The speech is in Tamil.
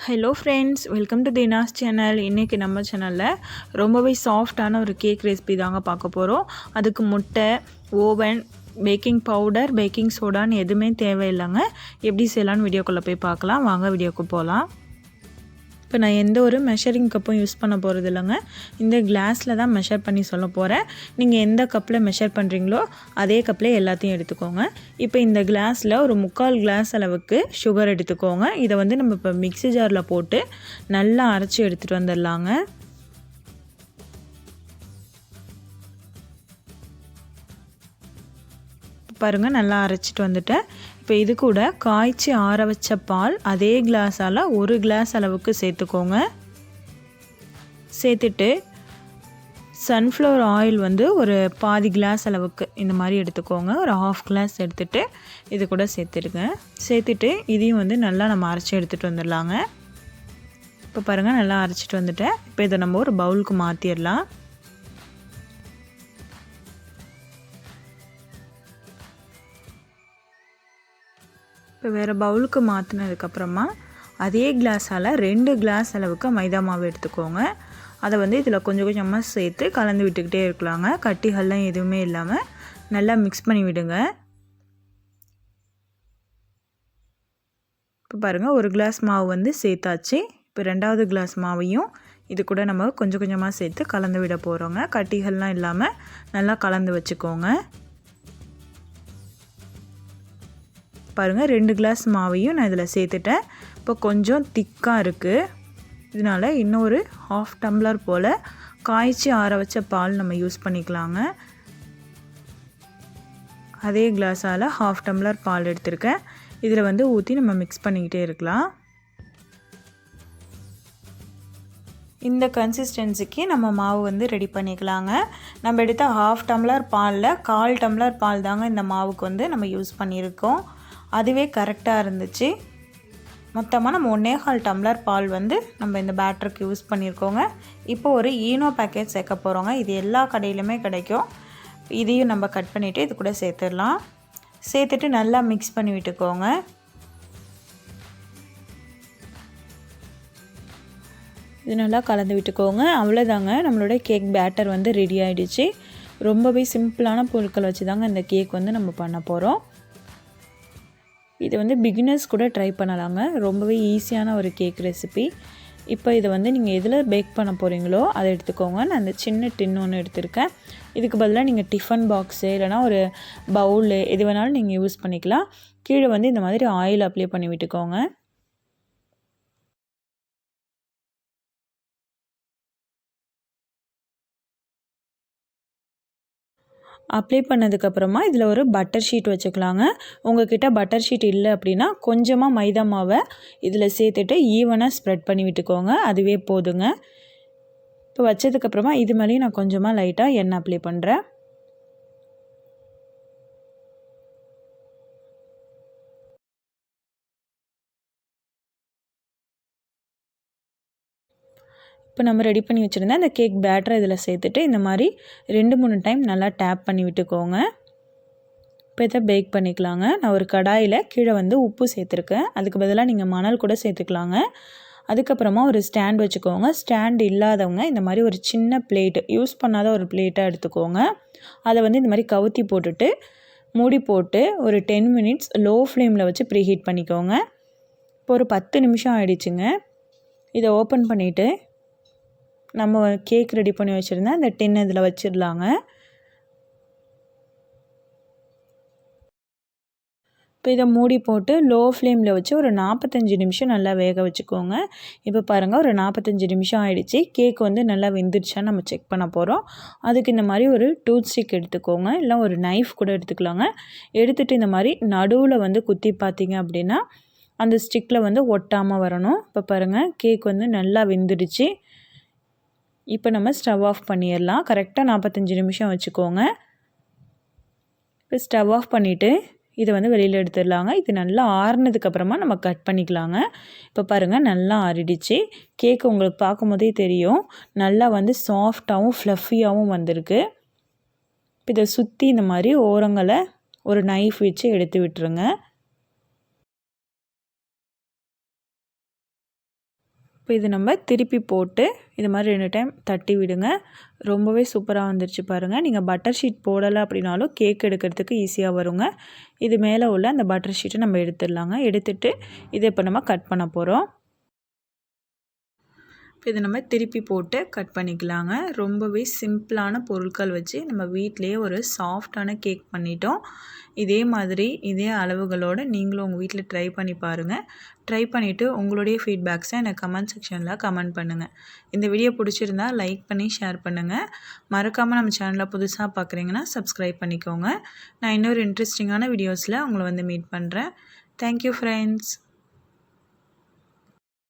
Hello friends, welcome to Dina's channel. இன்றைக்கி நம்ம சேனலில் ரொம்பவே சாஃப்டான ஒரு கேக் ரெசிபி தாங்க பார்க்க போகிறோம். அதுக்கு முட்டை, ஓவன், பேக்கிங் பவுடர், பேக்கிங் சோடான்னு எதுவுமே தேவையில்லைங்க. எப்படி செய்யலான்னு வீடியோக்குள்ளே போய் பார்க்கலாம். வாங்க வீடியோக்கு போகலாம். இப்போ நான் எந்த ஒரு மெஷரிங் கப்பும் யூஸ் பண்ண போகிறது இல்லைங்க. இந்த கிளாஸில் தான் மெஷர் பண்ணி சொல்ல போகிறேன். நீங்கள் எந்த கப்பில் மெஷர் பண்ணுறீங்களோ அதே கப்பில் எல்லாத்தையும் எடுத்துக்கோங்க. இப்போ இந்த கிளாஸில் ஒரு 3/4 கிளாஸ் அளவுக்கு சுகர் எடுத்துக்கோங்க. இதை வந்து நம்ம இப்போ மிக்ஸி ஜாரில் போட்டு நல்லா அரைச்சி எடுத்துகிட்டு வந்துடலாங்க. பாருங்கள், நல்லா அரைச்சிட்டு வந்துட்டேன். இப்போ இது கூட காய்ச்சி ஆற வச்ச பால் அதே கிளாஸால் 1 கிளாஸ் அளவுக்கு சேர்த்துக்கோங்க. சேர்த்துட்டு சன்ஃப்ளவர் ஆயில் வந்து ஒரு பாதி கிளாஸ் அளவுக்கு இந்த மாதிரி எடுத்துக்கோங்க. ஒரு 1/2 கிளாஸ் எடுத்துகிட்டு இது கூட சேர்த்துடுங்க. சேர்த்துட்டு இதையும் வந்து நல்லா நம்ம அரைச்சி எடுத்துகிட்டு வந்துடலாங்க. இப்போ பாருங்கள், நல்லா அரைச்சிட்டு வந்துட்டேன். இப்போ இதை நம்ம ஒரு பவுலுக்கு மாற்றிடலாம். இப்போ வேறு பவுலுக்கு மாற்றினதுக்கப்புறமா அதே கிளாஸால் 2 கிளாஸ் அளவுக்கு மைதா மாவு எடுத்துக்கோங்க. அதை வந்து இதில் கொஞ்சம் கொஞ்சமாக சேர்த்து கலந்து விட்டுக்கிட்டே இருக்கலாங்க. கட்டிகள்லாம் எதுவுமே இல்லாமல் நல்லா மிக்ஸ் பண்ணி விடுங்க. இப்போ பாருங்கள், 1 கிளாஸ் மாவு வந்து சேர்த்தாச்சு. இப்போ 2வது கிளாஸ் மாவையும் இது கூட நம்ம கொஞ்சம் கொஞ்சமாக சேர்த்து கலந்து விட போகிறோங்க. கட்டிகள்லாம் இல்லாமல் நல்லா கலந்து வச்சுக்கோங்க. பாருங்கள், 2 கிளாஸ் மாவையும் நான் இதில் சேர்த்துட்டேன். இப்போ கொஞ்சம் திக்காக இருக்குது. இதனால் இன்னொரு 1/2 டம்ளர் போல் காய்ச்சி ஆற வச்ச பால் நம்ம யூஸ் பண்ணிக்கலாங்க. அதே கிளாஸால் 1/2 டம்ளர் பால் எடுத்திருக்கேன். இதில் வந்து ஊற்றி நம்ம மிக்ஸ் பண்ணிக்கிட்டே இருக்கலாம். இந்த கன்சிஸ்டன்சிக்கு நம்ம மாவு வந்து ரெடி பண்ணிக்கலாங்க. நம்ம எடுத்த 1/2 டம்ளர் பாலில் 1/4 டம்ளர் பால் தாங்க இந்த மாவுக்கு வந்து நம்ம யூஸ் பண்ணியிருக்கோம். அதுவே கரெக்டாக இருந்துச்சு. மொத்தமாக நம்ம 1/4 டம்ளர் பால் வந்து நம்ம இந்த பேட்டருக்கு யூஸ் பண்ணியிருக்கோங்க. இப்போ ஒரு ஈனோ பேக்கெட் சேர்க்க போகிறோங்க. இது எல்லா கடையிலுமே கிடைக்கும். இதையும் நம்ம கட் பண்ணிவிட்டு இது கூட சேர்த்துடலாம். சேர்த்துட்டு நல்லா மிக்ஸ் பண்ணி விட்டுக்கோங்க. இது நல்லா கலந்து விட்டுக்கோங்க. அவ்வளோதாங்க, நம்மளோட கேக் பேட்டர் வந்து ரெடி ஆகிடுச்சு. ரொம்பவே சிம்பிளான பொருட்கள் வச்சு தாங்க இந்த கேக் வந்து நம்ம பண்ண போகிறோம். இது வந்து பிகினர்ஸ் கூட ட்ரை பண்ணலாங்க. ரொம்பவே ஈஸியான ஒரு கேக் ரெசிபி. இப்போ இதை வந்து நீங்கள் எதில் பேக் பண்ண போகிறீங்களோ அதை எடுத்துக்கோங்க. நான் அந்த சின்ன டின் ஒன்று எடுத்திருக்கேன். இதுக்கு பதிலாக நீங்கள் டிஃபன் பாக்ஸு இல்லைனா ஒரு பவுலு எது வேணாலும் நீங்கள் யூஸ் பண்ணிக்கலாம். கீழே வந்து இந்த மாதிரி ஆயில் அப்ளை பண்ணி விட்டுக்கோங்க. அப்ளை பண்ணதுக்கப்புறமா இதில் ஒரு பட்டர் ஷீட் வச்சுக்கலாங்க. உங்கள்கிட்ட பட்டர் ஷீட் இல்லை அப்படின்னா கொஞ்சமாக மைதா மாவை இதில் சேர்த்துட்டு ஈவனாக ஸ்ப்ரெட் பண்ணி விட்டுக்கோங்க. அதுவே போதுங்க. இப்போ வச்சதுக்கப்புறமா இது மேலேயும் நான் கொஞ்சமாக லைட்டாக எண்ணெய் அப்ளை பண்ணுறேன். இப்போ நம்ம ரெடி பண்ணி வச்சுருந்தேன் அந்த கேக் பேட்டரை இதில் சேர்த்துட்டு இந்த மாதிரி 2-3 டைம் நல்லா டேப் பண்ணி விட்டுக்கோங்க. இப்போ இதை பேக் பண்ணிக்கலாங்க. நான் ஒரு கடாயில் கீழே வந்து உப்பு சேர்த்துருக்கேன். அதுக்கு பதிலாக நீங்கள் மணல் கூட சேர்த்துக்கலாங்க. அதுக்கப்புறமா ஒரு ஸ்டாண்ட் வச்சுக்கோங்க. ஸ்டாண்ட் இல்லாதவங்க இந்த மாதிரி ஒரு சின்ன பிளேட்டு, யூஸ் பண்ணாத ஒரு பிளேட்டாக எடுத்துக்கோங்க. அதை வந்து இந்த மாதிரி கவுத்தி போட்டுட்டு மூடி போட்டு ஒரு 10 மினிட்ஸ் லோ ஃப்ளேமில் வச்சு ப்ரீஹீட் பண்ணிக்கோங்க. இப்போ ஒரு 10 நிமிஷம் ஆகிடுச்சுங்க. இதை ஓப்பன் பண்ணிவிட்டு நம்ம கேக் ரெடி பண்ணி வச்சுருந்தேன் அந்த டின் இதில் வச்சிடலாங்க. இப்போ இதை மூடி போட்டு லோ ஃப்ளேமில் வச்சு ஒரு 45 நிமிஷம் நல்லா வேக வச்சுக்கோங்க. இப்போ பாருங்கள், ஒரு 45 நிமிஷம் ஆகிடுச்சு. கேக் வந்து நல்லா வெந்துருச்சான்னு நம்ம செக் பண்ண போகிறோம். அதுக்கு இந்த மாதிரி ஒரு டூத் ஸ்டிக் எடுத்துக்கோங்க, இல்லை ஒரு நைஃப் கூட எடுத்துக்கலாங்க. எடுத்துகிட்டு இந்த மாதிரி நடுவில் வந்து குத்தி பார்த்தீங்க அப்படின்னா அந்த ஸ்டிக்கில் வந்து ஒட்டாமல் வரணும். இப்போ பாருங்கள், கேக் வந்து நல்லா வெந்துடுச்சு. இப்போ நம்ம ஸ்டவ் ஆஃப் பண்ணிடலாம். கரெக்டாக 45 நிமிஷம் வச்சுக்கோங்க. இப்போ ஸ்டவ் ஆஃப் பண்ணிவிட்டு இதை வந்து வெளியில் எடுத்துடலாங்க. இது நல்லா ஆறுனதுக்கப்புறமா நம்ம கட் பண்ணிக்கலாங்க. இப்போ பாருங்கள், நல்லா ஆறிடுச்சு. கேக் உங்களுக்கு பார்க்கும்போதே தெரியும், நல்லா வந்து சாஃப்டாகவும் ஃப்ளஃபியாகவும் வந்திருக்கு. இப்போ இதை சுற்றி இந்த மாதிரி ஓரங்களை ஒரு நைஃப் வச்சு எடுத்து விட்டுருங்க. இப்போ இது நம்ம திருப்பி போட்டு இது மாதிரி 2 டைம் தட்டி விடுங்க. ரொம்பவே சூப்பராக வந்துருச்சு பாருங்கள். நீங்கள் பட்டர் ஷீட் போடலை அப்படின்னாலும் கேக் எடுக்கிறதுக்கு ஈஸியாக வருங்க. இது மேலே உள்ள அந்த பட்டர் ஷீட்டை நம்ம எடுத்துடலாங்க. எடுத்துட்டு இதை இப்போ நம்ம கட் பண்ண போகிறோம். இப்போ இதை நம்ம திருப்பி போட்டு கட் பண்ணிக்கலாங்க. ரொம்பவே சிம்பிளான பொருட்கள் வச்சு நம்ம வீட்டிலேயே ஒரு சாஃப்டான கேக் பண்ணிட்டோம். இதே மாதிரி இதே அளவுகளோடு நீங்களும் உங்கள் வீட்டில் ட்ரை பண்ணி பாருங்கள். ட்ரை பண்ணிவிட்டு உங்களுடைய ஃபீட்பேக்ஸை எனக்கு கமெண்ட் செக்ஷனில் கமெண்ட் பண்ணுங்கள். இந்த வீடியோ பிடிச்சிருந்தா லைக் பண்ணி ஷேர் பண்ணுங்கள். மறக்காமல் நம்ம சேனலை புதுசாக பார்க்குறீங்கன்னா சப்ஸ்கிரைப் பண்ணிக்கோங்க. நான் இன்னொரு இன்ட்ரெஸ்டிங்கான வீடியோஸில் உங்களை வந்து மீட் பண்ணுறேன். Thank you friends.